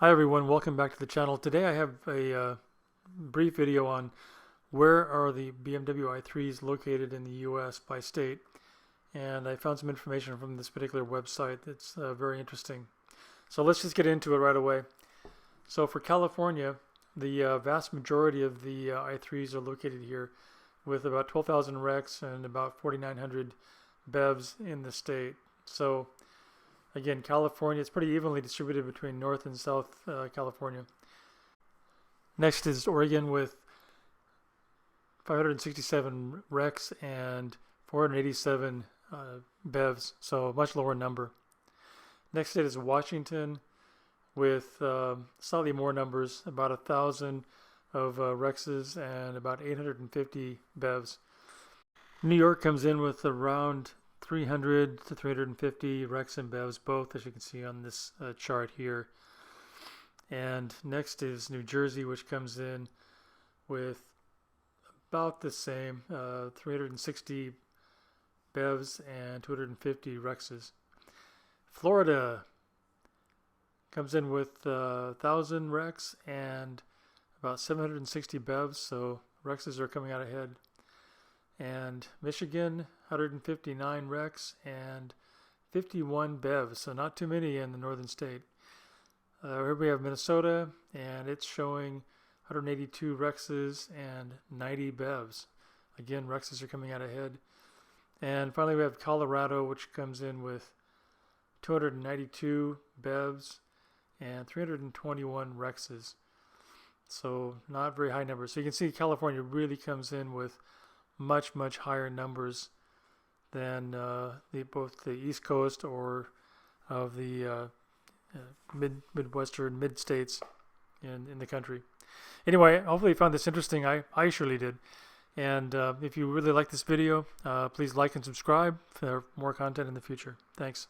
Hi everyone, welcome back to the channel. Today I have a brief video on where are the BMW i3s located in the US by state, and I found some information from this particular website that's very interesting. So let's just get into it right away. So for California, the vast majority of the i3s are located here, with about 12,000 RECs and about 4,900 BEVs in the state. So again, California, it's pretty evenly distributed between North and South California. Next is Oregon with 567 RECs and 487 BEVs, so a much lower number. Next state is Washington with slightly more numbers, about 1,000 of RECs and about 850 BEVs. New York comes in with around 300 to 350 RECs and BEVs, both, as you can see on this chart here. And next is New Jersey, which comes in with about the same, 360 BEVs and 250 RECs. Florida comes in with 1,000 RECs and about 760 BEVs, so RECs are coming out ahead. And Michigan, 159 RECs and 51 BEVs, so not too many in the northern state. Here we have Minnesota, and it's showing 182 RECs and 90 BEVs. Again, RECs are coming out ahead. And finally, we have Colorado, which comes in with 292 BEVs and 321 RECs. So not very high numbers. So you can see California really comes in with much higher numbers than both the East Coast or of the Midwestern mid-states in the country. Anyway, hopefully you found this interesting. I surely did. And if you really like this video, please like and subscribe for more content in the future. Thanks.